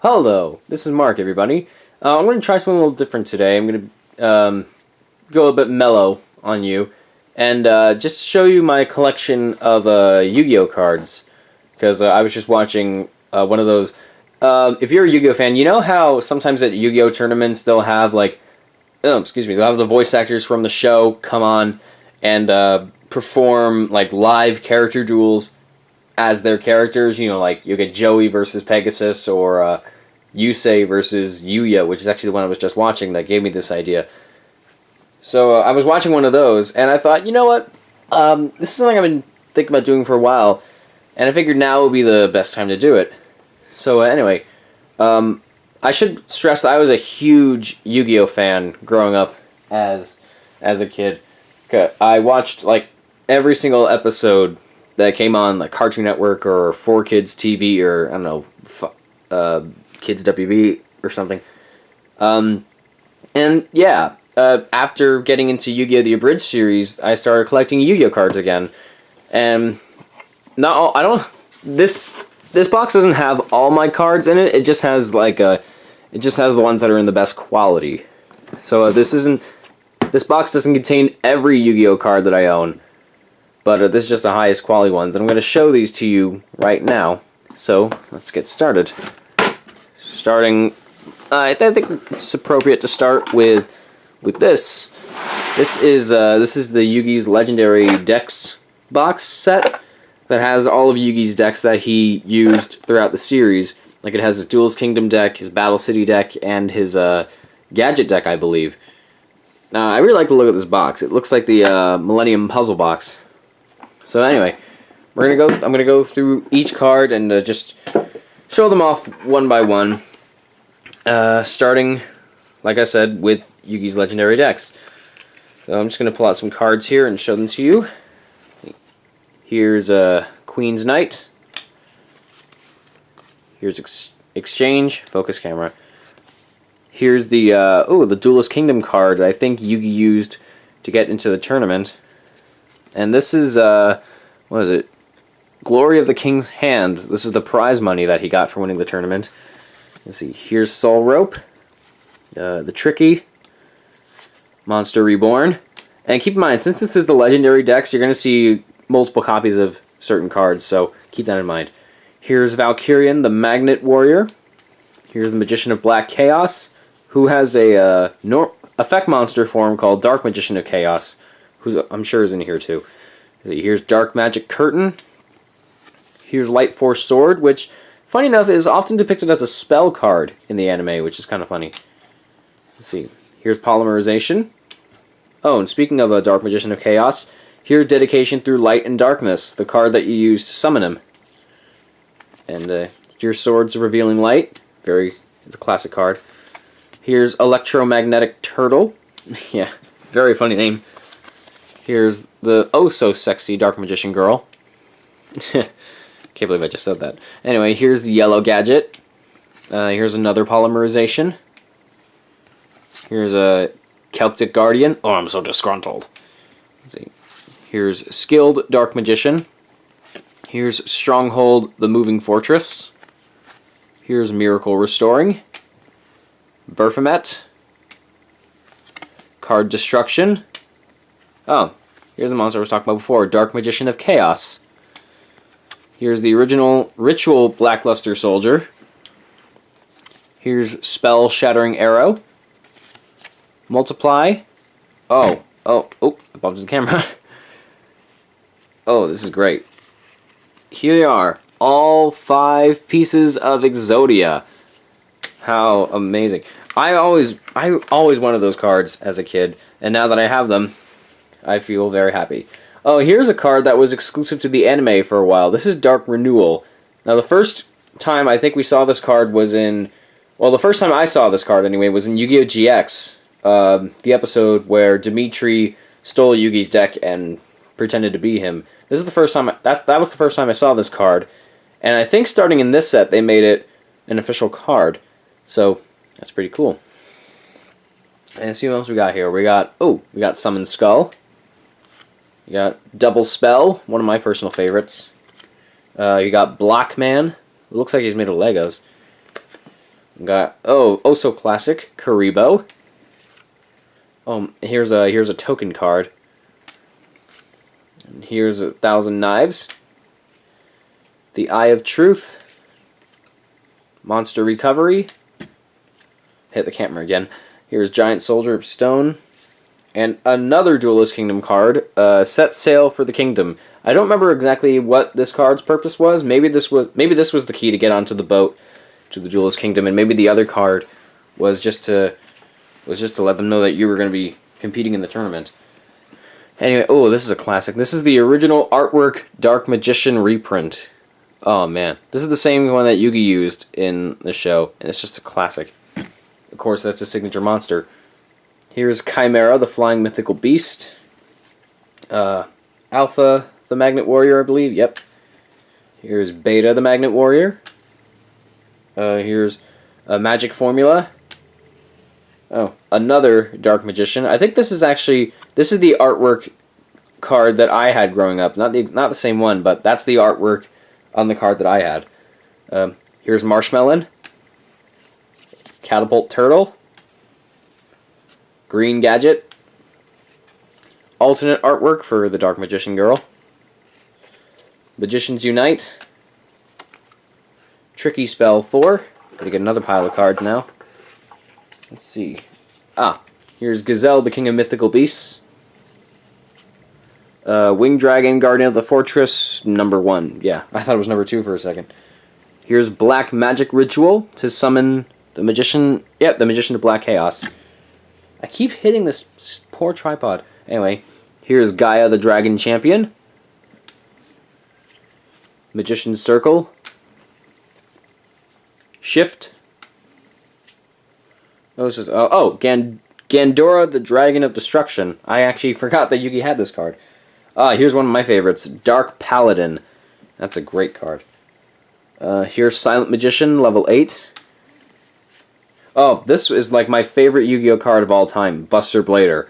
Hello, this is Mark, everybody. I'm going to try something a little different today. I'm going to go a bit mellow on you and just show you my collection of Yu-Gi-Oh cards. Because I was just watching one of those. If you're a Yu-Gi-Oh fan, you know how sometimes at Yu-Gi-Oh tournaments they'll have they'll have the voice actors from the show come on and perform like live character duels as their characters. You know, like you get Joey versus Pegasus or Yusei versus Yuya, which is actually the one I was just watching that gave me this idea. So I was watching one of those, and I thought, you know what? This is something I've been thinking about doing for a while, and I figured now would be the best time to do it. So anyway, I should stress that I was a huge Yu-Gi-Oh fan growing up as a kid. I watched like every single episode that came on like Cartoon Network or 4Kids TV or I don't know, Kids WB or something. And yeah, after getting into Yu-Gi-Oh! The Abridged series, I started collecting Yu-Gi-Oh! Cards again. And not all, I don't, this box doesn't have all my cards in it. It just has it just has the ones that are in the best quality. So this box doesn't contain every Yu-Gi-Oh! Card that I own. But this is just the highest quality ones. And I'm going to show these to you right now. So let's get started. I think it's appropriate to start with this. This is the Yugi's Legendary Decks box set that has all of Yugi's decks that he used throughout the series. Like it has his Duelist Kingdom deck, his Battle City deck, and his Gadget deck, I believe. I really like the look of this box. It looks like the Millennium Puzzle box. So anyway, I'm gonna go through each card and just show them off one by one. Starting, like I said, with Yugi's Legendary Decks. So I'm just going to pull out some cards here and show them to you. Here's Queen's Knight. Here's Exchange. Focus camera. Here's the Duelist Kingdom card that I think Yugi used to get into the tournament. And this is, what is it? Glory of the King's Hand. This is the prize money that he got for winning the tournament. Let's see, here's Soul Rope, the Tricky, Monster Reborn. And keep in mind, since this is the Legendary decks, you're going to see multiple copies of certain cards, so keep that in mind. Here's Valkyrian, the Magnet Warrior. Here's the Magician of Black Chaos, who has a effect monster form called Dark Magician of Chaos, who I'm sure is in here too. Here's Dark Magic Curtain. Here's Light Force Sword, which, funny enough, is often depicted as a spell card in the anime, which is kind of funny. Let's see. Here's Polymerization. Oh, and speaking of a Dark Magician of Chaos, here's Dedication Through Light and Darkness, the card that you use to summon him. And here's Swords of Revealing Light. It's a classic card. Here's Electromagnetic Turtle. Yeah, very funny name. Here's the oh-so-sexy Dark Magician Girl. Can't believe I just said that. Anyway, here's the Yellow Gadget. Here's another Polymerization. Here's a Celtic Guardian. Oh, I'm so disgruntled. Let's see. Here's Skilled Dark Magician. Here's Stronghold, the Moving Fortress. Here's Miracle Restoring. Berfomet. Card Destruction. Oh, here's the monster I was talking about before. Dark Magician of Chaos. Here's the original Ritual Blackluster Soldier. Here's Spell Shattering Arrow. Multiply. I bumped the camera. Oh, this is great. Here they are. All 5 pieces of Exodia. How amazing. I always wanted those cards as a kid, and now that I have them, I feel very happy. Oh, here's a card that was exclusive to the anime for a while. This is Dark Renewal. Now, the first time I think we saw this card was in... Well, the first time I saw this card, anyway, was in Yu-Gi-Oh! GX. The episode where Dimitri stole Yugi's deck and pretended to be him. This is the first time... That was the first time I saw this card. And I think starting in this set, they made it an official card. So, that's pretty cool. And let's see what else we got here. We got Summon Skull. You got Double Spell, one of my personal favorites. You got Blockman. It looks like he's made of Legos. Got oh so classic Kuribo. Here's a token card. And here's 1,000 Knives. The Eye of Truth. Monster Recovery. Hit the camera again. Here's Giant Soldier of Stone. And another Duelist Kingdom card. Set Sail for the Kingdom. I don't remember exactly what this card's purpose was. Maybe this was the key to get onto the boat to the Duelist Kingdom, and maybe the other card was just to let them know that you were going to be competing in the tournament. Anyway, oh, this is a classic. This is the original artwork Dark Magician reprint. Oh man, this is the same one that Yugi used in the show, and it's just a classic. Of course, that's a signature monster. Here's Chimera, the flying mythical beast. Alpha, the Magnet Warrior, I believe. Yep. Here's Beta, the Magnet Warrior. Here's a Magic Formula. Oh, another Dark Magician. I think this is the artwork card that I had growing up. Not the same one, but that's the artwork on the card that I had. Here's Marshmelon. Catapult Turtle. Green Gadget. Alternate artwork for the Dark Magician Girl. Magicians Unite. Tricky Spell 4. Gotta get another pile of cards now. Let's see. Here's Gazelle, the King of Mythical Beasts. Winged Dragon, Guardian of the Fortress, #1. Yeah, I thought it was #2 for a second. Here's Black Magic Ritual to summon the Magician. Yep, the Magician of Black Chaos. I keep hitting this poor tripod. Anyway, here's Gaia, the Dragon Champion. Magician's Circle. Shift. Gandora, the Dragon of Destruction. I actually forgot that Yugi had this card. Here's one of my favorites, Dark Paladin. That's a great card. Here's Silent Magician, level 8. Oh, this is like my favorite Yu-Gi-Oh card of all time, Buster Blader.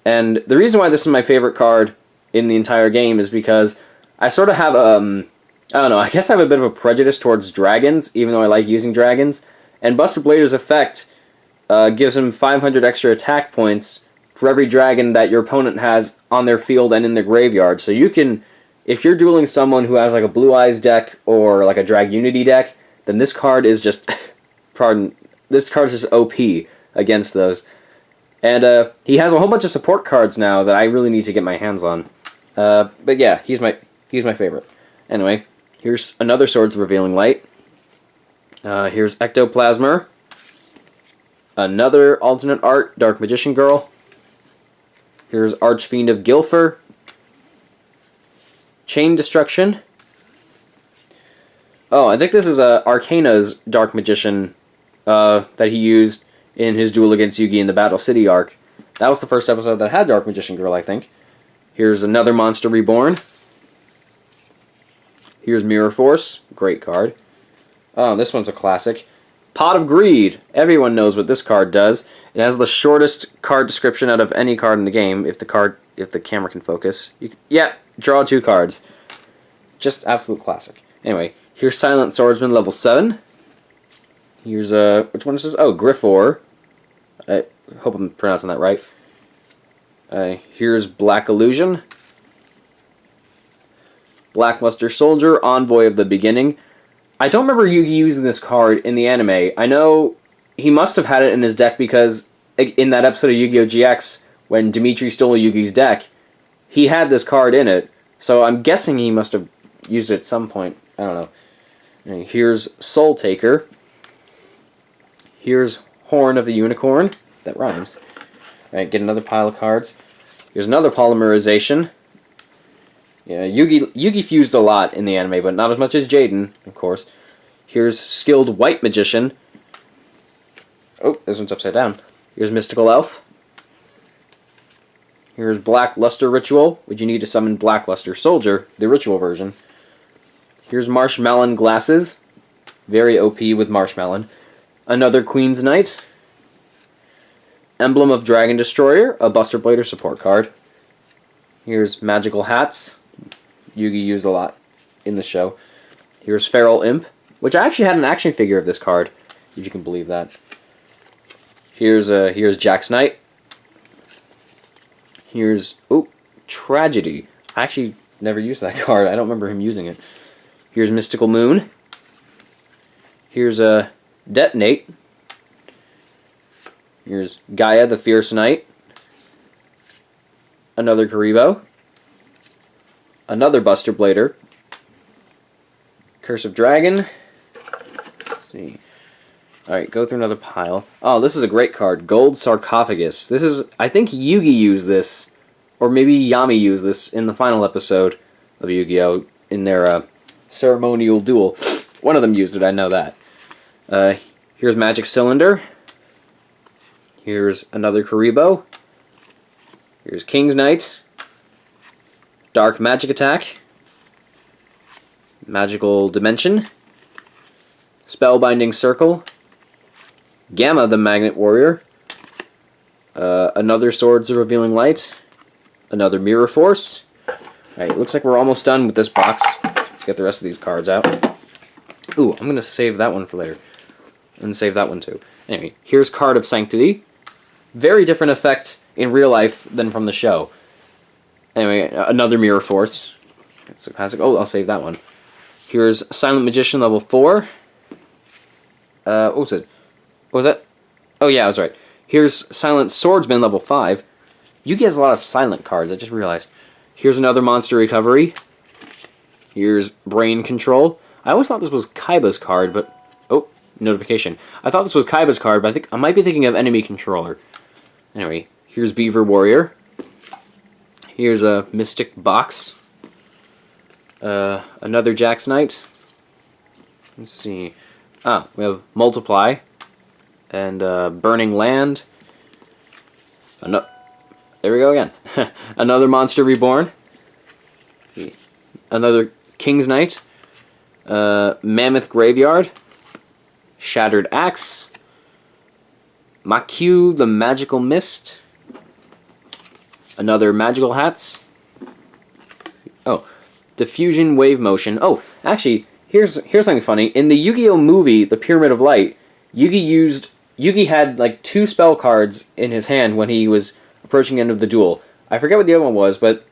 And the reason why this is my favorite card in the entire game is because I sort of have, I don't know, I guess I have a bit of a prejudice towards dragons, even though I like using dragons. And Buster Blader's effect gives him 500 extra attack points for every dragon that your opponent has on their field and in their graveyard. So you can, if you're dueling someone who has like a Blue Eyes deck or like a Drag Unity deck, then this card is just, this card is just OP against those. And he has a whole bunch of support cards now that I really need to get my hands on. But yeah, he's my favorite. Anyway, here's another Swords of Revealing Light. Here's Ectoplasmer. Another alternate art, Dark Magician Girl. Here's Archfiend of Gilfer. Chain Destruction. Oh, I think this is Arcana's Dark Magician that he used in his duel against Yugi in the Battle City arc. That was the first episode that had Dark Magician Girl, I think. Here's another Monster Reborn. Here's Mirror Force. Great card. Oh, this one's a classic. Pot of Greed. Everyone knows what this card does. It has the shortest card description out of any card in the game, if the camera can focus. Draw 2 cards. Just absolute classic. Anyway, here's Silent Swordsman level 7. Here's which one is this? Oh, Griffor. I hope I'm pronouncing that right. Here's Black Illusion. Blackluster Soldier, Envoy of the Beginning. I don't remember Yugi using this card in the anime. I know he must have had it in his deck because in that episode of Yu-Gi-Oh! GX, when Dimitri stole Yugi's deck, he had this card in it. So I'm guessing he must have used it at some point. I don't know. And here's Soul Taker. Here's Horn of the Unicorn. That rhymes. Alright, get another pile of cards. Here's another Polymerization. Yeah, Yugi fused a lot in the anime, but not as much as Jaden, of course. Here's Skilled White Magician. Oh, this one's upside down. Here's Mystical Elf. Here's Black Luster Ritual, which you need to summon Black Luster Soldier, the ritual version. Here's Marshmelon Glasses. Very OP with Marshmelon. Another Queen's Knight. Emblem of Dragon Destroyer, a Buster Blader support card. Here's Magical Hats. Yugi used a lot in the show. Here's Feral Imp, which I actually had an action figure of this card. if you can believe that. Here's Jack's Knight. Here's Tragedy. I actually never used that card. I don't remember him using it. Here's Mystical Moon. Here's Detonate. Here's Gaia the Fierce Knight. Another Karibo. Another Buster Blader. Curse of Dragon. Let's see. Alright, go through another pile. Oh, this is a great card. Gold Sarcophagus. This is, I think Yugi used this, or maybe Yami used this in the final episode of Yu-Gi-Oh! In their ceremonial duel. One of them used it, I know that. Here's Magic Cylinder. Here's another Karibo. Here's King's Knight. Dark Magic Attack. Magical Dimension. Spellbinding Circle. Gamma the Magnet Warrior. Another Swords of Revealing Light. Another Mirror Force. Alright, looks like we're almost done with this box. Let's get the rest of these cards out. Ooh, I'm going to save that one for later. And save that one too. Anyway, here's Card of Sanctity. Very different effect in real life than from the show. Anyway, another Mirror Force. It's a classic. Oh, I'll save that one. Here's Silent Magician level 4. What was it? What was that? Oh yeah, I was right. Here's Silent Swordsman level 5. Yugi has a lot of silent cards, I just realized. Here's another Monster Recovery. Here's Brain Control. I always thought this was Kaiba's card, but... Oh, notification. I thought this was Kaiba's card, but I think I might be thinking of Enemy Controller. Anyway, here's Beaver Warrior. Here's a Mystic Box. Another Jack's Knight. Let's see. We have Multiply. And Burning Land. There we go again. Another Monster Reborn. Another King's Knight. Mammoth Graveyard. Shattered Axe. Makyu the Magical Mist. Another Magical Hats. Oh, Diffusion Wave Motion. Oh, actually, here's something funny. In the Yu-Gi-Oh movie, The Pyramid of Light, Yugi had like 2 spell cards in his hand when he was approaching the end of the duel. I forget what the other one was, but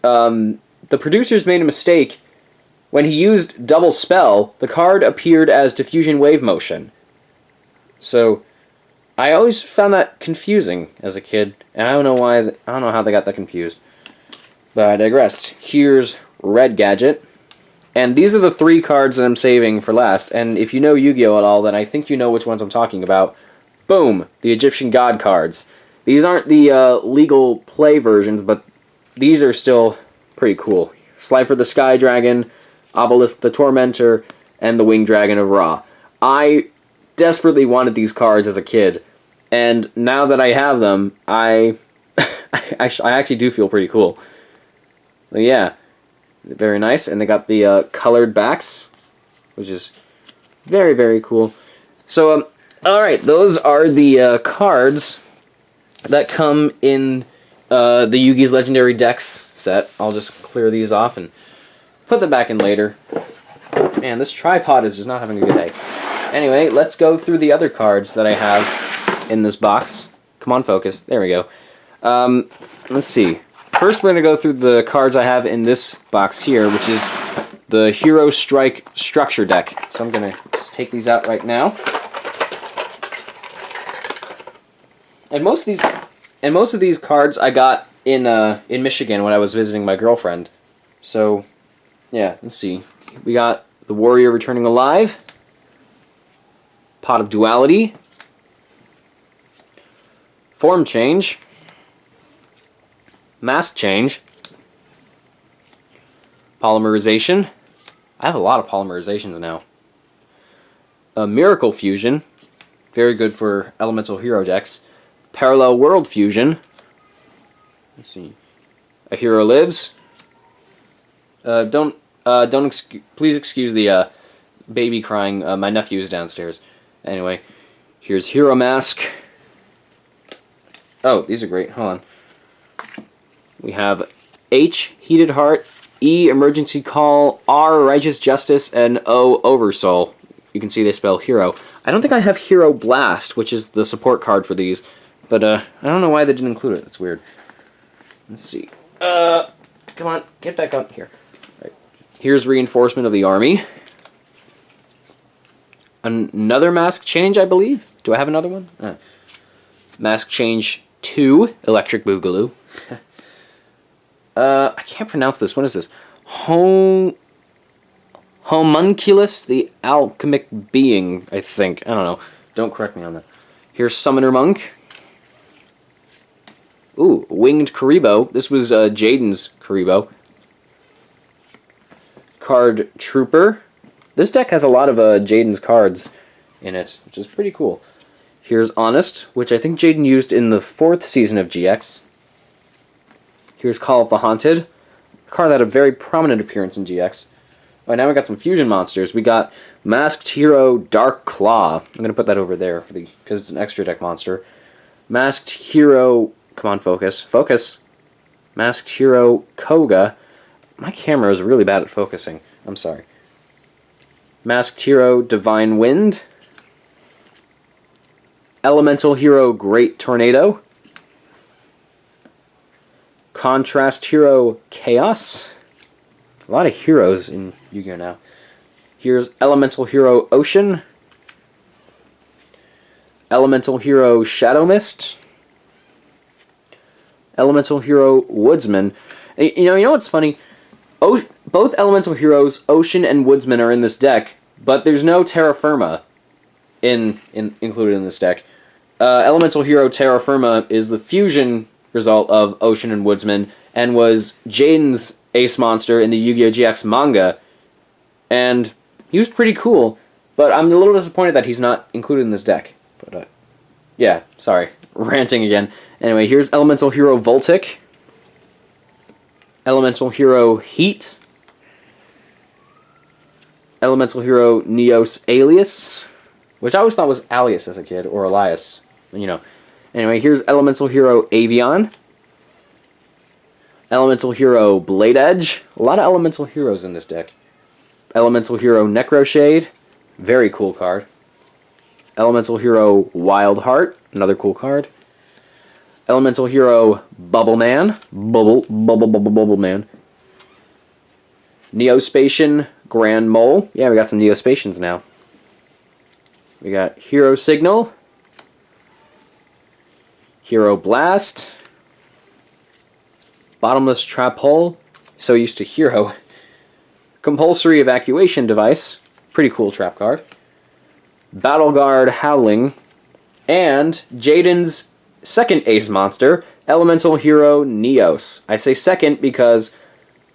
the producers made a mistake. When he used double spell, the card appeared as Diffusion Wave Motion. So I always found that confusing as a kid, and I don't know why. I don't know how they got that confused. But I digress. Here's Red Gadget. And these are the 3 cards that I'm saving for last. And if you know Yu-Gi-Oh! At all, then I think you know which ones I'm talking about. Boom! The Egyptian God cards. These aren't the legal play versions, but these are still pretty cool. Slifer the Sky Dragon, Obelisk the Tormentor, and the Winged Dragon of Ra. I desperately wanted these cards as a kid, and now that I have them, I actually do feel pretty cool. But yeah. Very nice, and they got the colored backs, which is very, very cool. So, alright, those are the cards that come in the Yugi's Legendary Decks set. I'll just clear these off and put them back in later. Man, this tripod is just not having a good day. Anyway, let's go through the other cards that I have in this box. Come on, focus. There we go. Let's see. First, we're going to go through the cards I have in this box here, which is the Hero Strike Structure Deck. So I'm going to just take these out right now. And most of these cards I got in Michigan when I was visiting my girlfriend. So, yeah, let's see. We got the Warrior Returning Alive, Pot of Duality, Form Change, Mask Change, Polymerization. I have a lot of polymerizations now. A Miracle Fusion, very good for Elemental Hero decks. Parallel World Fusion. Let's see. A Hero Lives. Please excuse the baby crying. My nephew is downstairs. Anyway, here's Hero Mask. Oh, these are great. Hold on. We have H, Heated Heart, E, Emergency Call, R, Righteous Justice, and O, Oversoul. you can see they spell hero. I don't think I have Hero Blast, which is the support card for these, but I don't know why they didn't include it. It's weird. Let's see. Come on, get back up here. Right. Here's Reinforcement of the Army. Another Mask Change, I believe. Do I have another one? Mask Change 2, Electric Boogaloo. I can't pronounce this. What is this? Homunculus, the Alchemic Being, I think. I don't know. Don't correct me on that. Here's Summoner Monk. Ooh, Winged Kuriboh. This was Jaden's Kuriboh. Card Trooper. This deck has a lot of Jaden's cards in it, which is pretty cool. Here's Honest, which I think Jaden used in the 4th season of GX. Here's Call of the Haunted, a card that had a very prominent appearance in GX. Oh, now we got some fusion monsters. We got Masked Hero Dark Claw. I'm going to put that over there because it's an extra deck monster. Masked Hero... Come on, focus. Focus. Masked Hero Koga. My camera is really bad at focusing. I'm sorry. Masked Hero Divine Wind. Elemental Hero Great Tornado. Contrast Hero Chaos. A lot of heroes in Yu-Gi-Oh! Now. Here's Elemental Hero Ocean. Elemental Hero Shadow Mist. Elemental Hero Woodsman. You know what's funny? Both Elemental Heroes, Ocean and Woodsman, are in this deck, but there's no Terra Firma included in this deck. Elemental Hero Terra Firma is the fusion result of Ocean and Woodsman, and was Jaden's ace monster in the Yu-Gi-Oh! GX manga, and he was pretty cool, but I'm a little disappointed that he's not included in this deck. But, yeah, sorry, ranting again. Anyway, here's Elemental Hero Voltic, Elemental Hero Heat, Elemental Hero Neos Alias, which I always thought was Alias as a kid, or Elias, you know. Anyway, here's Elemental Hero Avion, Elemental Hero Blade Edge, a lot of Elemental Heroes in this deck. Elemental Hero Necroshade, very cool card. Elemental Hero Wild Heart, another cool card. Elemental Hero Bubble Man, Bubble Man. Neospatian Grand Mole, yeah, we got some Neospatians now. We got Hero Signal, Hero Blast, Bottomless Trap Hole, so used to Hero. Compulsory Evacuation Device, pretty cool trap card. Battle Guard Howling, and Jaden's second ace monster, Elemental Hero Neos. I say second because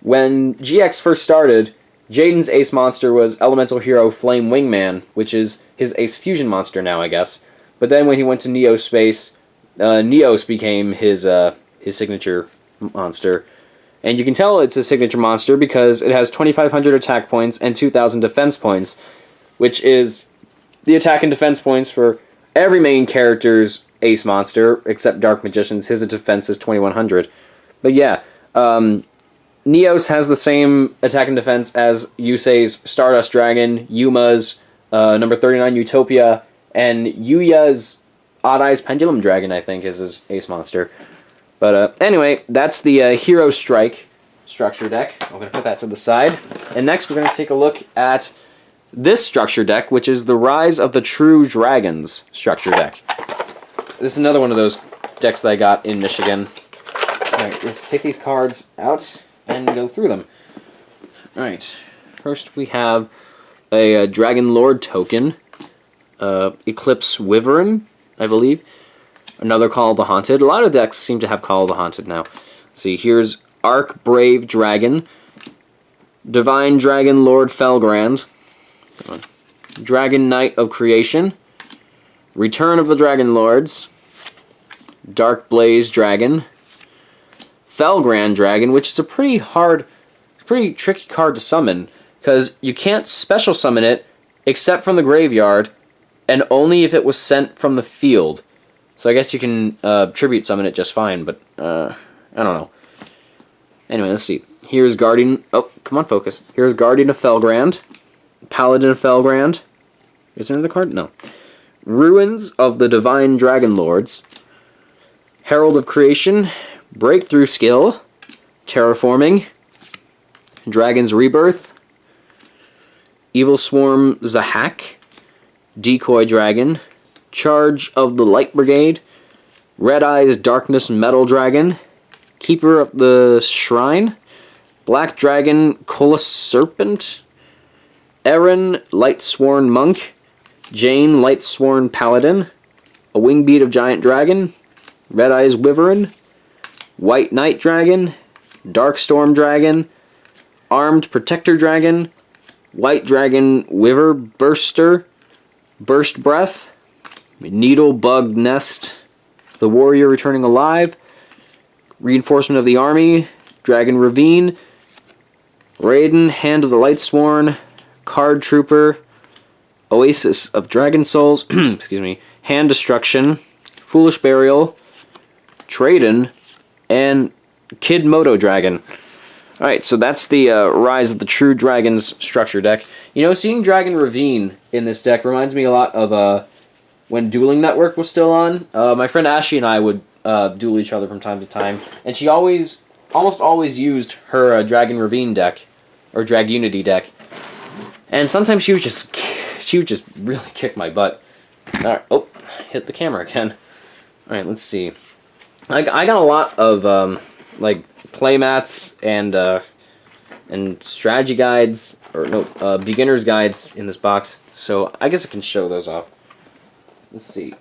when GX first started, Jaden's ace monster was Elemental Hero Flame Wingman, which is his ace fusion monster now, I guess. But then when he went to Neo Space, Neos became his signature monster. And you can tell it's a signature monster because it has 2,500 attack points and 2,000 defense points, which is the attack and defense points for every main character's ace monster, except Dark Magician's. His defense is 2,100. But yeah, Neos has the same attack and defense as Yusei's Stardust Dragon, Yuma's number 39 Utopia, and Yuya's Odd Eyes Pendulum Dragon, I think, is his ace monster. But anyway, that's the Hero Strike structure deck. I'm going to put that to the side. And next we're going to take a look at this structure deck, which is the Rise of the True Dragons structure deck. This is another one of those decks that I got in Michigan. Alright, let's take these cards out and go through them. Alright, first we have a Dragon Lord token, Eclipse Wyvern, I believe. Another Call of the Haunted. A lot of decks seem to have Call of the Haunted now. Let's see, here's Arc Brave Dragon, Divine Dragon Lord Felgrand, Dragon Knight of Creation, Return of the Dragon Lords, Dark Blaze Dragon, Felgrand Dragon, which is a pretty tricky card to summon, because you can't special summon it except from the graveyard, and only if it was sent from the field. So I guess you can tribute summon it just fine, but I don't know. Anyway, let's see. Here's Guardian... Oh, come on, focus. Here's Guardian of Felgrand, Paladin of Felgrand, Is there another card? No. Ruins of the Divine Dragon Lords. Herald of Creation. Breakthrough Skill. Terraforming. Dragon's Rebirth. Evil Swarm Zahak. Decoy Dragon. Charge of the Light Brigade. Red Eyes Darkness Metal Dragon. Keeper of the Shrine. Black Dragon Colossus Serpent. Eren Lightsworn Monk. Jane Lightsworn Paladin. A Wingbeat of Giant Dragon. Red Eyes Wyvern. White Knight Dragon. Darkstorm Dragon. Armed Protector Dragon. White Dragon Wyver Burster. Burst Breath. Needle Bug Nest. The Warrior Returning Alive. Reinforcement of the Army. Dragon Ravine. Raiden, Hand of the Lightsworn. Card Trooper. Oasis of Dragon Souls. Excuse me. Hand Destruction. Foolish Burial. Traden. And Kid Moto Dragon. Alright, so that's the Rise of the True Dragons structure deck. You know, seeing Dragon Ravine in this deck reminds me a lot of when Dueling Network was still on. My friend Ashley and I would duel each other from time to time, and she almost always used her Dragon Ravine deck, or Drag Unity deck. And sometimes she would just really kick my butt. Alright, oh, hit the camera again. Alright, let's see. I got a lot of like playmats and strategy guides, or no, beginner's guides in this box. So I guess I can show those off. Let's see.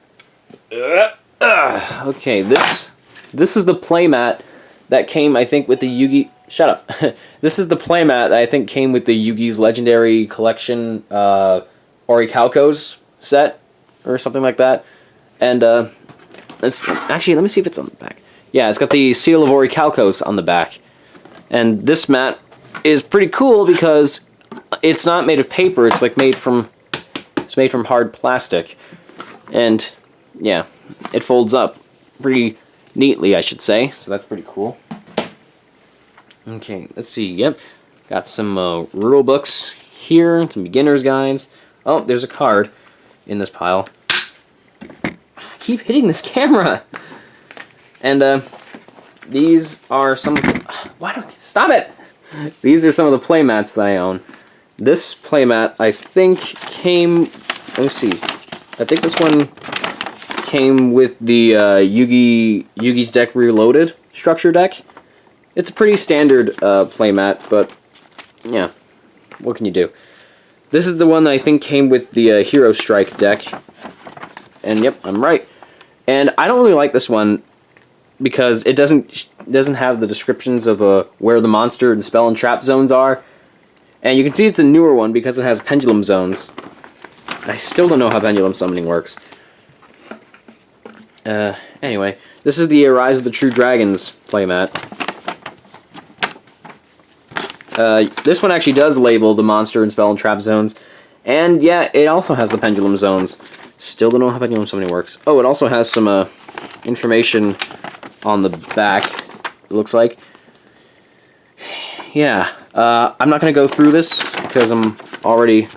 Okay, this is the playmat that came, I think, with the Yugi. Shut up. This is the playmat that I think came with the Yugi's Legendary Collection Orichalcos set or something like that. And actually, let me see if it's on the back. Yeah, it's got the Seal of Orichalcos on the back. And this mat is pretty cool because it's not made of paper. It's like made from hard plastic. And yeah, it folds up pretty neatly, I should say. So that's pretty cool. Okay, let's see. Yep, got some rule books here, some beginner's guides. Oh, there's a card in this pile. I keep hitting this camera. And these are some. Why don't stop it? These are some of the playmats that I own. This playmat, I think, came. Let me see. I think this one came with the Yugi's Deck Reloaded structure deck. It's a pretty standard playmat, but yeah, what can you do? This is the one that I think came with the Hero Strike deck. And yep, I'm right. And I don't really like this one because it doesn't have the descriptions of where the monster and spell and trap zones are. And you can see it's a newer one because it has pendulum zones. I still don't know how pendulum summoning works. Anyway, this is the Rise of the True Dragons playmat. This one actually does label the monster and spell and trap zones. And yeah, it also has the pendulum zones. Still don't know how pendulum summoning works. Oh, it also has some information on the back, it looks like. Yeah, I'm not going to go through this because I'm already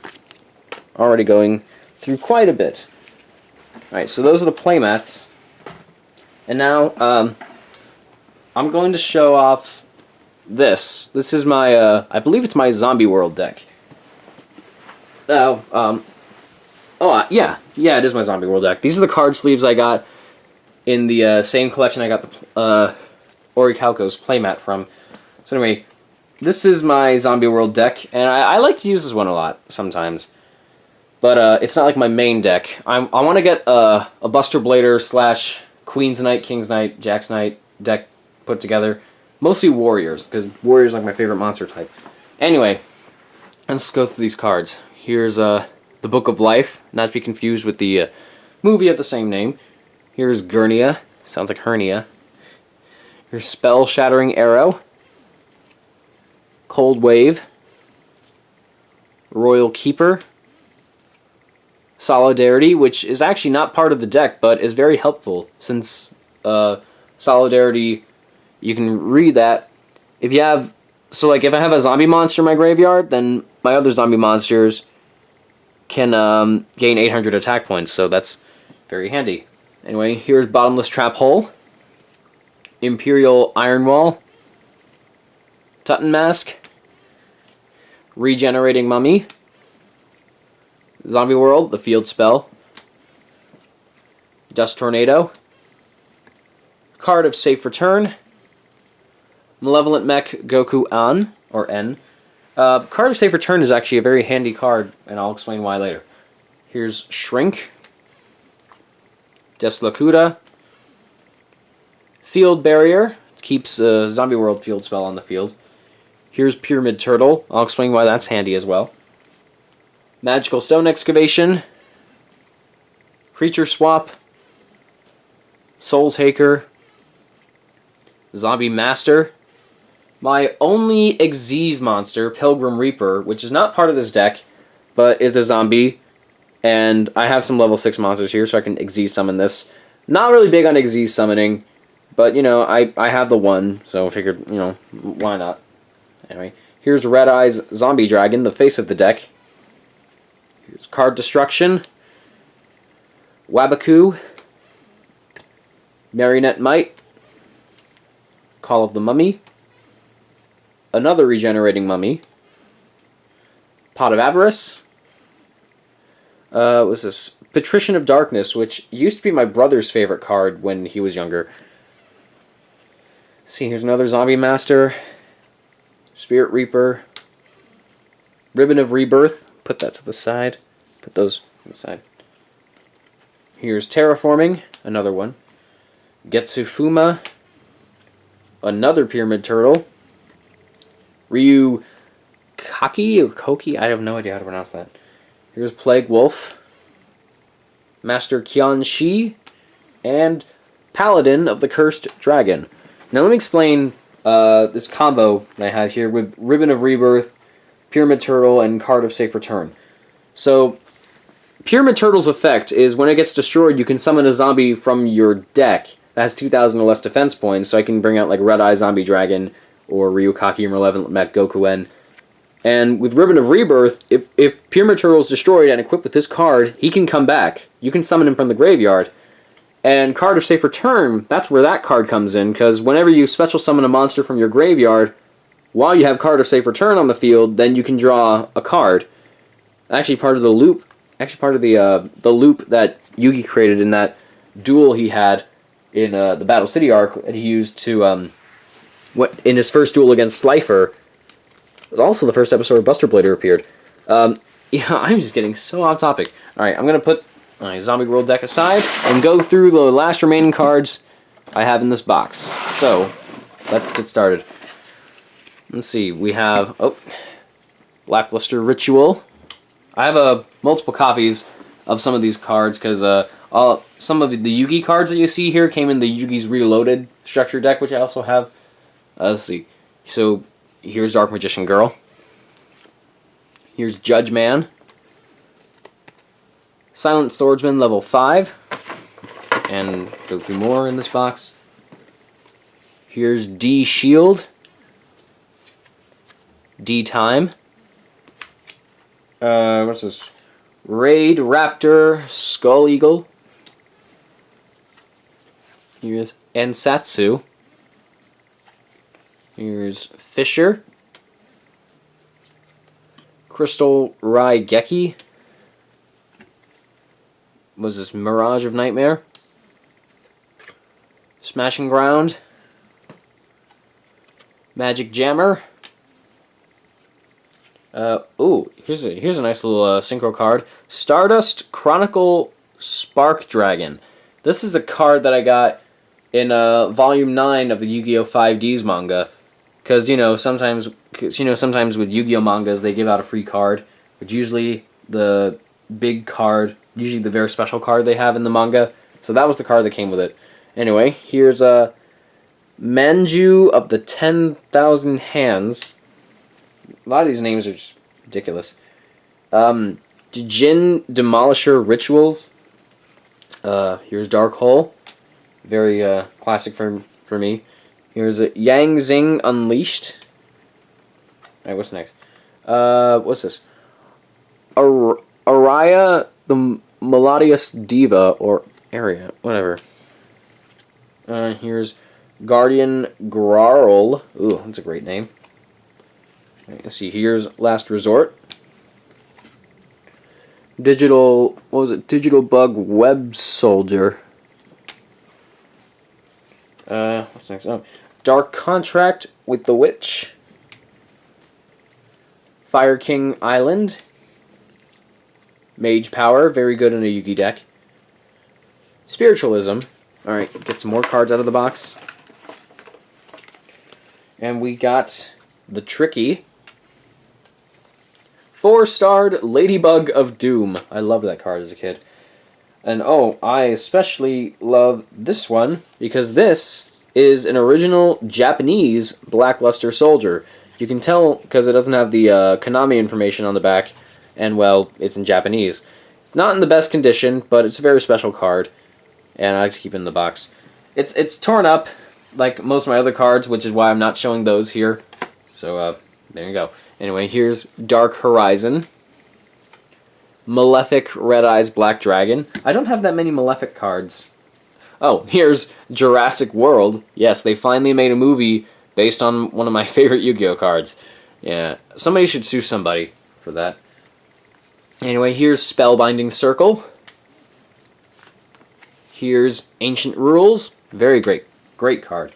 going through quite a bit. Alright, so those are the playmats. And now, I'm going to show off this. This is my, I believe it's my Zombie World deck. Yeah, it is my Zombie World deck. These are the card sleeves I got in the same collection I got the Orichalcos playmat from. So anyway, this is my Zombie World deck, and I like to use this one a lot sometimes. But it's not like my main deck. I want to get a Buster Blader / Queen's Knight, King's Knight, Jack's Knight deck put together. Mostly Warriors, because Warriors are like my favorite monster type. Anyway, let's go through these cards. Here's the Book of Life, not to be confused with the movie of the same name. Here's Gurnia, sounds like hernia. Here's Spell Shattering Arrow. Cold Wave. Royal Keeper. Solidarity, which is actually not part of the deck, but is very helpful, since Solidarity, you can read that. If you have, so like if I have a zombie monster in my graveyard, then my other zombie monsters can gain 800 attack points, so that's very handy. Anyway, here's Bottomless Trap Hole, Imperial Iron Wall, Tutton Mask, Regenerating Mummy, Zombie World, the field spell, Dust Tornado, Card of Safe Return, Malevolent Mech Goku An, or N. Card of Safe Return is actually a very handy card, and I'll explain why later. Here's Shrink, Deslocuta, Field Barrier, keeps Zombie World field spell on the field. Here's Pyramid Turtle, I'll explain why that's handy as well. Magical Stone Excavation, Creature Swap, Soul Taker, Zombie Master, my only Xyz monster, Pilgrim Reaper, which is not part of this deck, but is a zombie, and I have some level 6 monsters here, so I can Xyz summon this. Not really big on Xyz summoning, but, you know, I have the one, so I figured, you know, why not? Anyway, here's Red Eyes Zombie Dragon, the face of the deck. Here's Card Destruction, Wabaku, Marionette Might, Call of the Mummy, another Regenerating Mummy, Pot of Avarice, what's this? Patrician of Darkness, which used to be my brother's favorite card when he was younger. See, here's another Zombie Master, Spirit Reaper, Ribbon of Rebirth, put that to the side, put those to the side. Here's Terraforming, another one, Getsufuma, another Pyramid Turtle, Ryu Kaki or Koki? I have no idea how to pronounce that. Here's Plague Wolf, Master Qian Shi, and Paladin of the Cursed Dragon. Now let me explain this combo that I have here with Ribbon of Rebirth, Pyramid Turtle, and Card of Safe Return. So, Pyramid Turtle's effect is when it gets destroyed, you can summon a zombie from your deck that has 2,000 or less defense points, so I can bring out like Red Eye Zombie Dragon, or Ryukaki or Malevolent Mech Gokuen. And with Ribbon of Rebirth, if Pyramid Turtle is destroyed and equipped with this card, he can come back. You can summon him from the graveyard. And Card of Safe Return, that's where that card comes in, because whenever you special summon a monster from your graveyard, while you have Card of Safe Return on the field, then you can draw a card. Actually part of the loop, the loop that Yugi created in that duel he had in the Battle City arc that he used to in his first duel against Slifer. It was also the first episode where Buster Blader appeared. Yeah, I'm just getting so off topic. Alright, I'm going to put my Zombie World deck aside and go through the last remaining cards I have in this box. So, let's get started. Let's see, we have Lackluster Ritual. I have multiple copies of some of these cards because some of the Yugi cards that you see here came in the Yugi's Reloaded structure deck, which I also have. Let's see. So, here's Dark Magician Girl. Here's Judge Man. Silent Swordsman level 5. And go through more in this box. Here's D Shield. D Time. What's this? Raid Raptor Skull Eagle. Here's Ansatsu. Here's Fisher. Crystal Raigeki. Was this Mirage of Nightmare? Smashing Ground. Magic Jammer. Here's a nice little synchro card. Stardust Chronicle Spark Dragon. This is a card that I got in Volume 9 of the Yu-Gi-Oh! 5Ds manga. Because, sometimes with Yu-Gi-Oh! Mangas, they give out a free card. But usually the big card, usually the very special card they have in the manga. So that was the card that came with it. Anyway, here's Manju of the 10,000 Hands. A lot of these names are just ridiculous. Jin Demolisher Rituals. Here's Dark Hole. Very classic for me. Here's Yang Zing Unleashed. Alright, what's next? What's this? Araya the Melodious Diva, or Area, whatever. Here's Guardian Grarl. Ooh, that's a great name. Right, let's see, here's Last Resort. Digital, what was it? Digital Bug Web Soldier. What's next? Oh, Dark Contract with the Witch. Fire King Island. Mage Power, very good in a Yugi deck. Spiritualism. Alright, get some more cards out of the box. And we got the Tricky. 4-starred Ladybug of Doom. I loved that card as a kid. And oh, I especially love this one because this is an original Japanese Blackluster Soldier. You can tell because it doesn't have the Konami information on the back, and well, it's in Japanese. Not in the best condition, but it's a very special card, and I like to keep it in the box. It's torn up like most of my other cards, which is why I'm not showing those here. So there you go. Anyway, here's Dark Horizon. Malefic Red Eyes Black Dragon. I don't have that many Malefic cards. Oh, here's Jurassic World. Yes, they finally made a movie based on one of my favorite Yu-Gi-Oh cards. Yeah, somebody should sue somebody for that. Anyway, here's Spellbinding Circle. Here's Ancient Rules. Very great. Great card.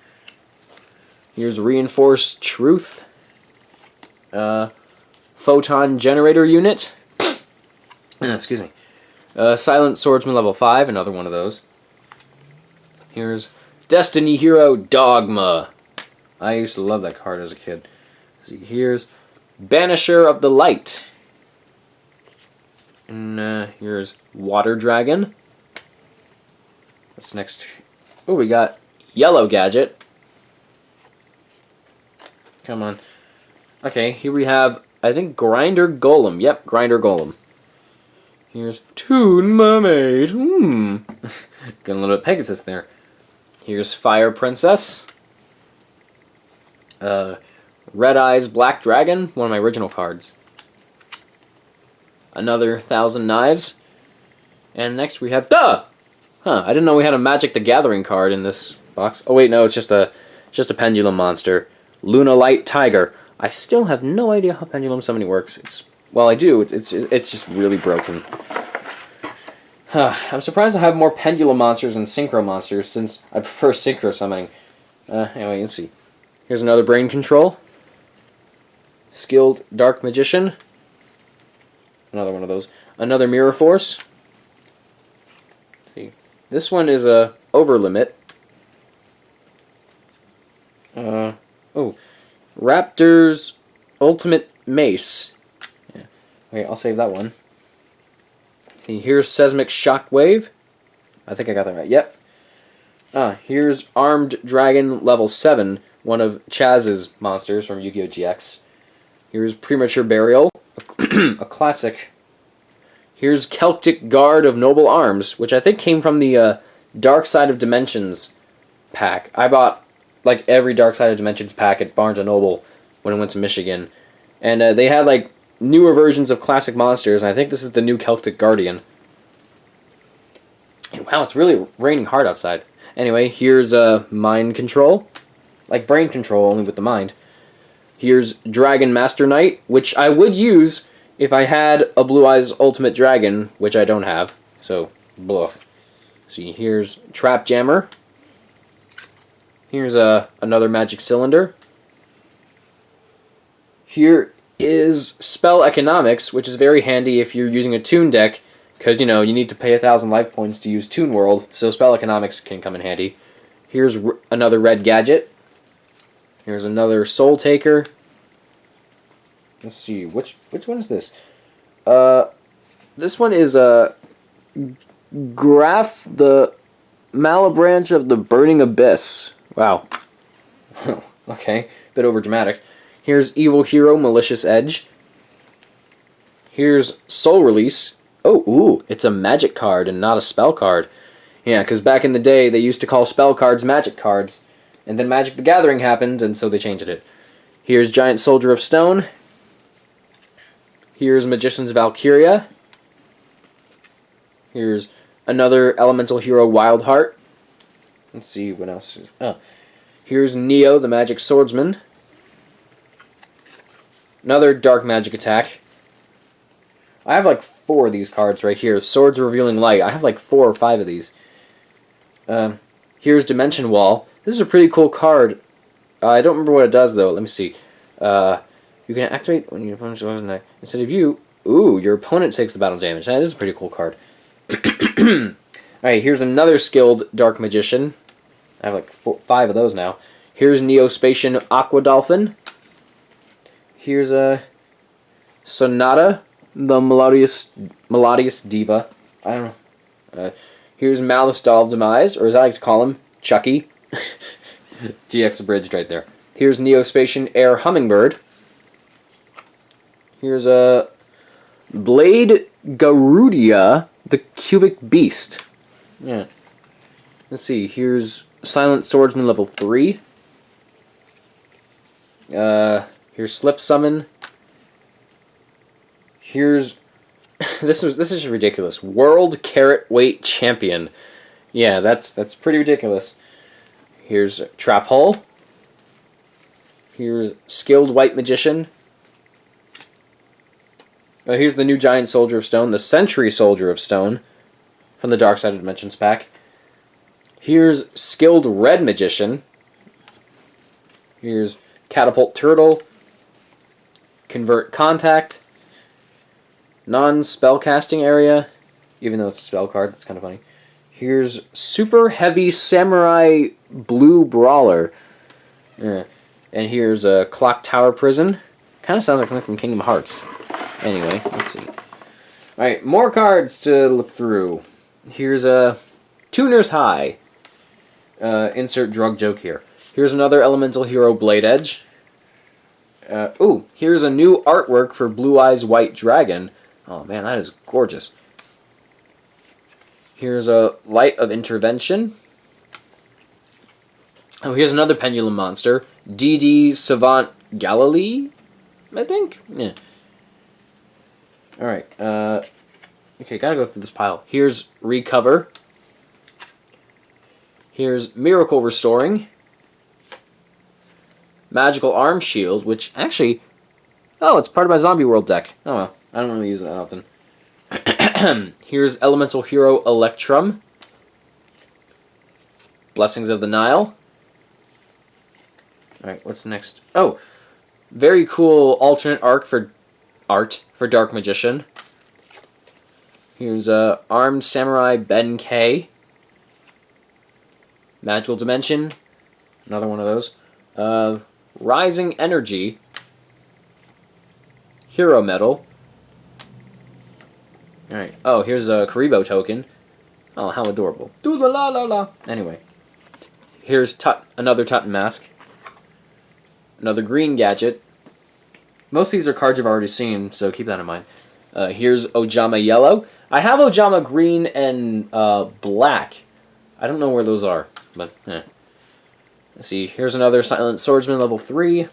Here's Reinforced Truth. Photon Generator Unit. Excuse me. Silent Swordsman level 5, another one of those. Here's Destiny Hero Dogma. I used to love that card as a kid. See, here's Banisher of the Light. And here's Water Dragon. What's next? Oh, we got Yellow Gadget. Come on. Okay, here we have, I think, Grinder Golem. Yep, Grinder Golem. Here's Toon Mermaid. Got a little bit of Pegasus there. Here's Fire Princess. Red Eyes Black Dragon, one of my original cards. Another Thousand Knives. And next we have I didn't know we had a Magic the Gathering card in this box. Oh wait, no, it's just a Pendulum monster. Luna Light Tiger. I still have no idea how Pendulum Summoning works. Well, I do. It's just really broken. I'm surprised I have more Pendulum monsters than Synchro monsters, since I prefer Synchro Summoning. Anyway, let's see. Here's another Brain Control. Skilled Dark Magician. Another one of those. Another Mirror Force. See, this one is a Overlimit. Raptor's Ultimate Mace. Yeah. Okay, I'll save that one. See, here's Seismic Shockwave. I think I got that right. Yep. Here's Armed Dragon level 7, one of Chaz's monsters from Yu-Gi-Oh! GX. Here's Premature Burial, a classic. Here's Celtic Guard of Noble Arms, which I think came from the Dark Side of Dimensions pack. I bought like every Dark Side of Dimensions pack at Barnes & Noble when I went to Michigan. And they had like newer versions of classic monsters, and I think this is the new Celtic Guardian. And wow, it's really raining hard outside. Anyway, here's Mind Control. Like Brain Control, only with the mind. Here's Dragon Master Knight, which I would use if I had a Blue Eyes Ultimate Dragon, which I don't have. So, blah. See, here's Trap Jammer. Here's another Magic Cylinder. Here is Spell Economics, which is very handy if you're using a Toon deck, because, you know, you need to pay 1,000 life points to use Toon World, so Spell Economics can come in handy. Here's another Red Gadget. Here's another Soul Taker. Let's see, which one is this? This one is Graph the Malebranche of the Burning Abyss. Wow. Okay, bit overdramatic. Here's Evil Hero Malicious Edge. Here's Soul Release. Oh, ooh, it's a magic card and not a spell card. Yeah, because back in the day, they used to call spell cards magic cards. And then Magic the Gathering happened, and so they changed it. Here's Giant Soldier of Stone. Here's Magician's Valkyria. Here's another elemental hero, Wildheart. Let's see what else. Oh, here's Neo, the magic swordsman. Another dark magic attack. I have like 4 of these cards right here. Swords Revealing Light. I have like 4 or 5 of these. Here's Dimension Wall. This is a pretty cool card. I don't remember what it does though. Let me see. You can activate when your opponent goes next. Instead of you, ooh, your opponent takes the battle damage. That is a pretty cool card. Alright, here's another skilled Dark Magician. I have like 5 of those now. Here's Neospatian Aqua Dolphin. Here's a Sonata, the Melodious Diva. I don't know. Here's Malice Doll of Demise, or as I like to call him, Chucky. GX abridged right there. Here's Neospatian Air Hummingbird. Here's a Blade Garudia, the Cubic Beast. Yeah. Let's see. Here's Silent Swordsman level 3. Here's Slip Summon. Here's this is ridiculous. World Carrot Weight Champion. Yeah, that's pretty ridiculous. Here's Trap Hole. Here's Skilled White Magician. Here's the new Giant Soldier of Stone, the Century Soldier of Stone, from the Dark Side of Dimensions pack. Here's Skilled Red Magician. Here's Catapult Turtle. Convert Contact. Non-spellcasting area, even though it's a spell card, it's kind of funny. Here's Super Heavy Samurai Blue Brawler. Yeah. And here's a Clock Tower Prison. Kind of sounds like something from Kingdom Hearts. Anyway, let's see. Alright, more cards to look through. Here's a Tuner's High. Insert drug joke here. Here's another elemental hero, Blade Edge. Ooh, here's a new artwork for Blue Eyes White Dragon. Oh man, that is gorgeous. Here's a Light of Intervention. Oh, here's another Pendulum Monster. DD Savant Galilee, I think? Yeah. Alright, okay, gotta go through this pile. Here's Recover. Here's Miracle Restoring. Magical Arm Shield, which actually... Oh, it's part of my Zombie World deck. Oh well, I don't really use it that often. Here's Elemental Hero Electrum. Blessings of the Nile. Alright, what's next? Oh, very cool alternate art for Dark Magician. Here's Armed Samurai Ben K. Magical Dimension. Another one of those. Rising Energy. Hero Metal. Alright. Oh, here's a Karibo token. Oh, how adorable. Do la la la la. Anyway. Here's another Tutton Mask. Another green gadget. Most of these are cards you've already seen, so keep that in mind. Here's Ojama Yellow. I have Ojama Green and Black. I don't know where those are, but eh. Let's see. Here's another Silent Swordsman level 3.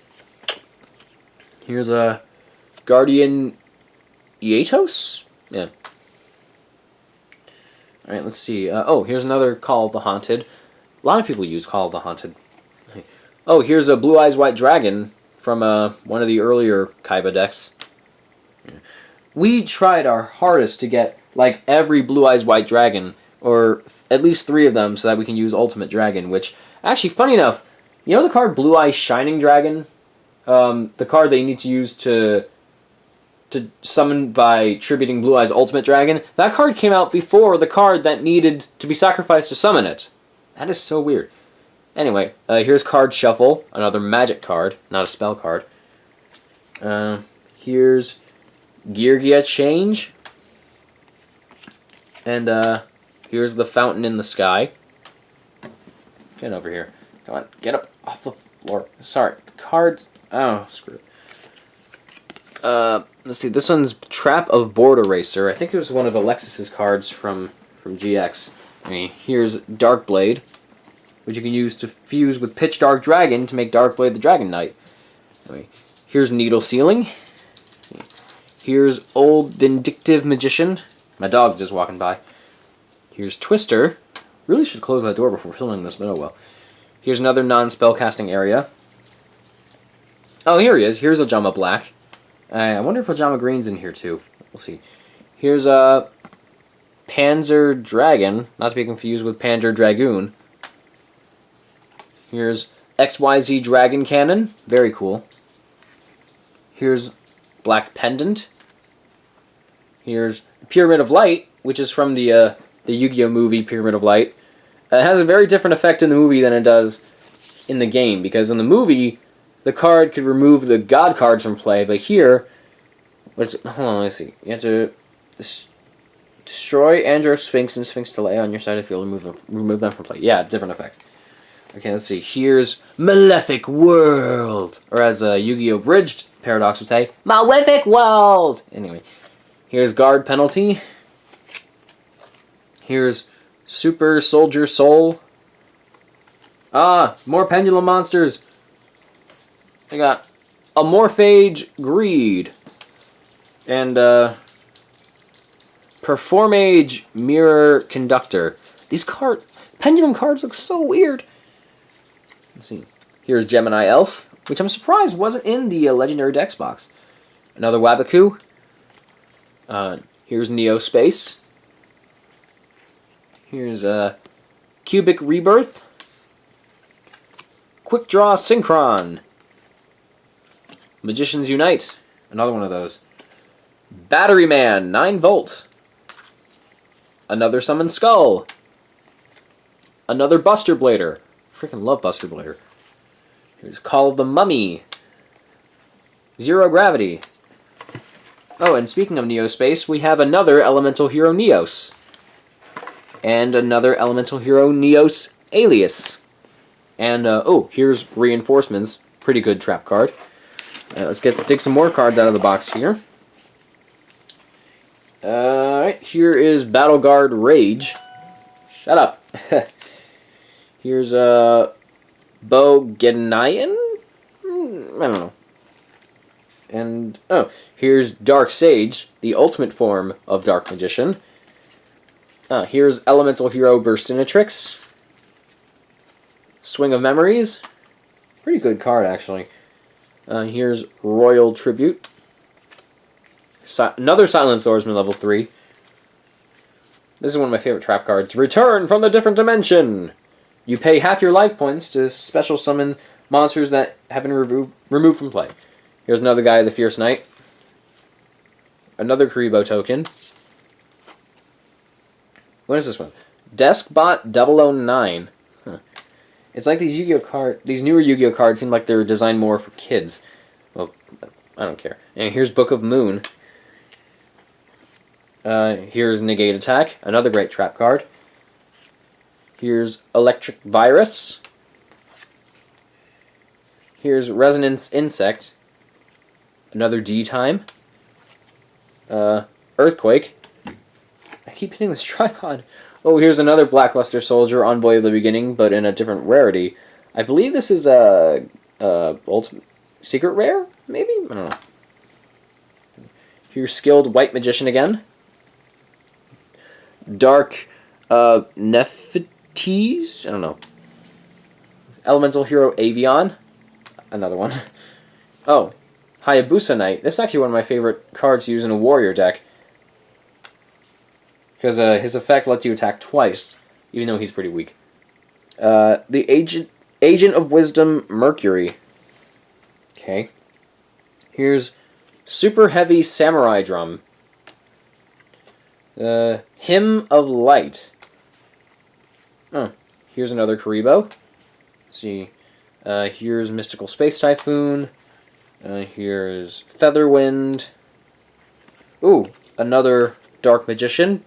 Here's a Guardian Iatos? Yeah. Alright, let's see. Oh, here's another Call of the Haunted. A lot of people use Call of the Haunted. Oh, here's a Blue Eyes White Dragon from one of the earlier Kaiba decks. We tried our hardest to get like every Blue Eyes White Dragon, or at least 3 of them, so that we can use Ultimate Dragon, which, actually, funny enough, you know the card Blue Eyes Shining Dragon? The card that you need to use to summon by tributing Blue Eyes Ultimate Dragon? That card came out before the card that needed to be sacrificed to summon it. That is so weird. Anyway, here's Card Shuffle, another magic card, not a spell card. Here's Geargia Change. And here's the Fountain in the Sky. Get over here. Come on, get up off the floor. Sorry, the cards. Oh, screw it. Let's see, this one's Trap of Board Eraser. I think it was one of Alexis's cards from GX. I mean, here's Darkblade, which you can use to fuse with Pitch Dark Dragon to make Darkblade the Dragon Knight. Anyway, here's Needle Sealing. Here's Old Vindictive Magician. My dog's just walking by. Here's Twister. Really should close that door before filming this, but oh well. Here's another non-spellcasting area. Oh, here he is. Here's Ojama Black. I wonder if Ojama Green's in here too. We'll see. Here's Panzer Dragon, not to be confused with Panzer Dragoon. Here's XYZ Dragon Cannon, very cool. Here's Black Pendant. Here's Pyramid of Light, which is from the Yu-Gi-Oh movie Pyramid of Light. It has a very different effect in the movie than it does in the game, because in the movie, the card could remove the god cards from play, but here, hold on, let's see. You have to destroy Andro Sphinx and Sphinx Delay on your side if you'll remove them from play. Yeah, different effect. Okay, let's see. Here's Malefic World, or as Yu-Gi-Oh! Bridged Paradox would say, Malefic World! Anyway, here's Guard Penalty. Here's Super Soldier Soul. Ah, more Pendulum monsters. I got Amorphage Greed. And, Performage Mirror Conductor. These Pendulum cards look so weird. Let's see. Here's Gemini Elf, which I'm surprised wasn't in the Legendary Dex box. Another Wabaku. Here's Neo Space. Here's Cubic Rebirth. Quick Draw Synchron. Magicians Unite. Another one of those. Battery Man, 9 volt. Another Summon Skull. Another Buster Blader. Freaking love Buster Blader. Here's Call of the Mummy. Zero Gravity. Oh, and speaking of Neo Space, we have another Elemental Hero Neos. And another Elemental Hero Neos Alias. And, oh, here's Reinforcements. Pretty good trap card. Let's take some more cards out of the box here. Alright, here is Battle Guard Rage. Shut up. Here's, Bogenian? I don't know. And, oh, here's Dark Sage, the ultimate form of Dark Magician. Here's Elemental Hero Burstinatrix. Swing of Memories. Pretty good card, actually. Here's Royal Tribute. Another Silent Swordsman level 3. This is one of my favorite trap cards. Return from the Different Dimension! You pay half your life points to special summon monsters that have been removed from play. Here's another guy, the Fierce Knight. Another Kuribo token. What is this one? Deskbot 009. Huh. It's like these newer Yu-Gi-Oh cards seem like they're designed more for kids. Well, I don't care. And here's Book of Moon. Here's Negate Attack, another great trap card. Here's Electric Virus. Here's Resonance Insect. Another D-Time. Earthquake. I keep hitting this tripod. Oh, here's another Blackluster Soldier, Envoy of the Beginning, but in a different rarity. I believe this is a ultimate secret rare, maybe? I don't know. Here's Skilled White Magician again. Dark Nephites? I don't know. Elemental Hero Avion. Another one. Oh, Hayabusa Knight. This is actually one of my favorite cards to use in a warrior deck. Because his effect lets you attack twice, even though he's pretty weak. The Agent of Wisdom Mercury. Okay. Here's Super Heavy Samurai Drum. Hymn of Light. Oh, here's another Kuribo. Let's see. Here's Mystical Space Typhoon. Here's Featherwind. Ooh, another Dark Magician.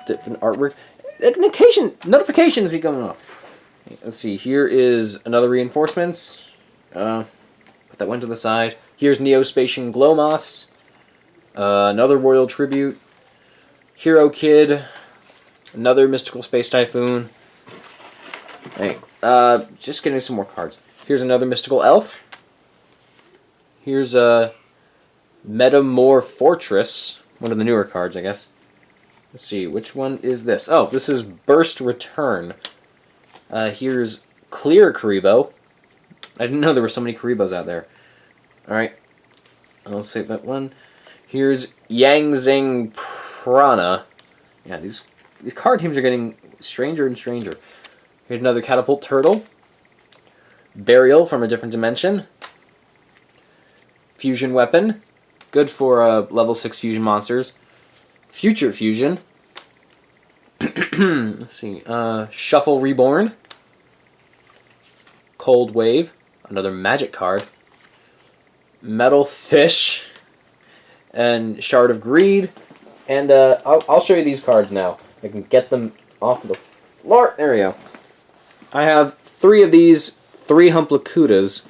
Different artwork. Notifications be coming off. Let's see. Here is another Reinforcements. Put that one to the side. Here's Neo-Spacian Glowmoss. Another Royal Tribute. Hero Kid. Another Mystical Space Typhoon. Hey, just getting some more cards. Here's another Mystical Elf. Here's a Metamorph Fortress. One of the newer cards, I guess. Let's see, which one is this? Oh, this is Burst Return. Here's Clear Karibo. I didn't know there were so many Karibos out there. Alright, I'll save that one. Here's Yang Zing Prana. Yeah, these card teams are getting stranger and stranger. Here's another Catapult Turtle. Burial from a different dimension. Fusion Weapon. Good for level 6 fusion monsters. Future Fusion. Let's see. Shuffle Reborn. Cold Wave. Another magic card. Metal Fish. And Shard of Greed. And I'll show you these cards now. I can get them off of the floor. There we go. I have 3 of these 3 Humplakutas.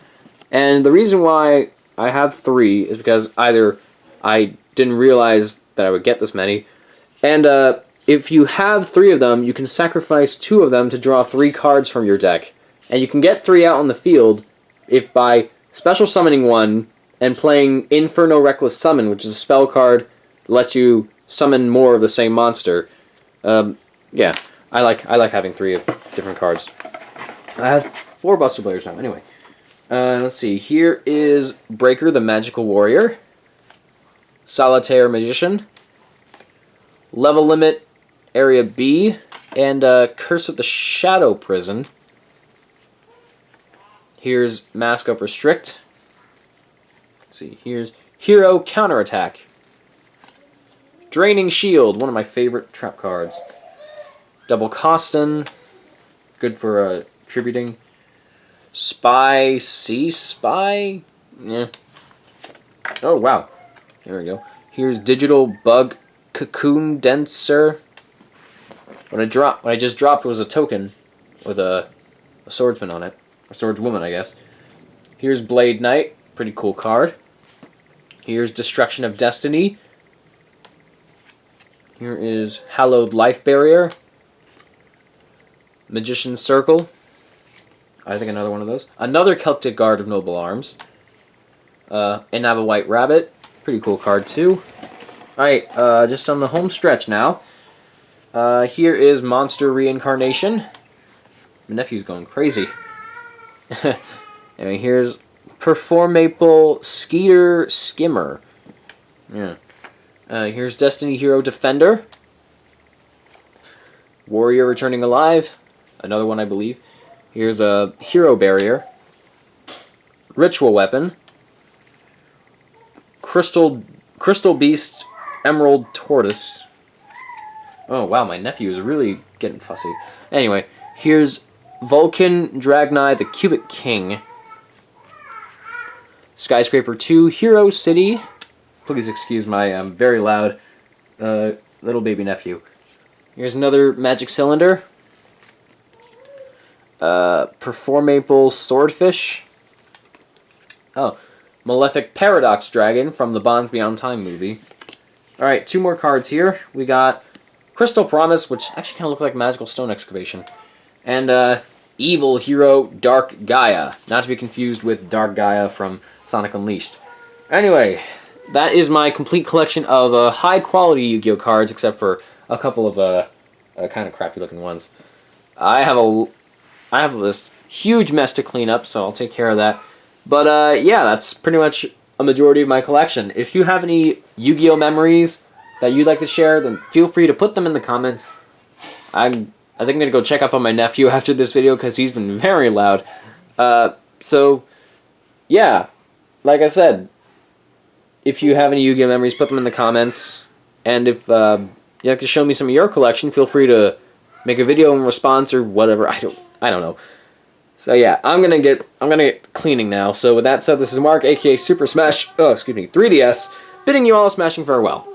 And the reason why I have 3 is because either I didn't realize that I would get this many, and if you have 3 of them, you can sacrifice 2 of them to draw 3 cards from your deck. And you can get 3 out on the field if by special summoning 1 and playing Inferno Reckless Summon, which is a spell card that lets you summon more of the same monster. Yeah, I like having 3 of different cards. I have 4 Buster Blayers now. Anyway, let's see. Here is Breaker, the Magical Warrior. Solitaire Magician. Level Limit, Area B. And Curse of the Shadow Prison. Here's Mask of Restrict. Let's see. Here's Hero Counterattack. Draining Shield, one of my favorite trap cards. Double Costin. Good for tributing. Spy, Sea Spy? Yeah. Oh, wow. There we go. Here's Digital Bug Cocoon Denser. What I just dropped was a token with a swordsman on it. A swordswoman, I guess. Here's Blade Knight. Pretty cool card. Here's Destruction of Destiny. Here is Hallowed Life Barrier. Magician's Circle. I think another one of those. Another Celtic Guard of Noble Arms. Inaba White Rabbit. Pretty cool card too. Alright, just on the home stretch now. Here is Monster Reincarnation. My nephew's going crazy. Anyway, here's Performaple Skeeter Skimmer. Yeah. Here's Destiny Hero Defender. Warrior Returning Alive. Another one, I believe. Here's a Hero Barrier. Ritual Weapon. Crystal Beast Emerald Tortoise. Oh, wow, my nephew is really getting fussy. Anyway, here's Vulcan Dragnai, the Cubic King. Skyscraper 2, Hero City. Please excuse my very loud little baby nephew. Here's another Magic Cylinder. Performaple Swordfish. Oh, Malefic Paradox Dragon from the Bonds Beyond Time movie. Alright, 2 more cards here. We got Crystal Promise, which actually kind of looks like Magical Stone Excavation. And Evil Hero Dark Gaia. Not to be confused with Dark Gaia from Sonic Unleashed. Anyway, that is my complete collection of high-quality Yu-Gi-Oh cards, except for a couple of kind of crappy-looking ones. I have this huge mess to clean up, so I'll take care of that. But yeah, that's pretty much a majority of my collection. If you have any Yu-Gi-Oh memories that you'd like to share, then feel free to put them in the comments. I think I'm going to go check up on my nephew after this video because he's been very loud. So, yeah, like I said, if you have any Yu-Gi-Oh memories, put them in the comments. And if you'd like to show me some of your collection, feel free to make a video in response or whatever. I don't know. So yeah, I'm gonna get cleaning now. So with that said, this is Mark, aka Super Smash, 3DS, bidding you all a smashing farewell.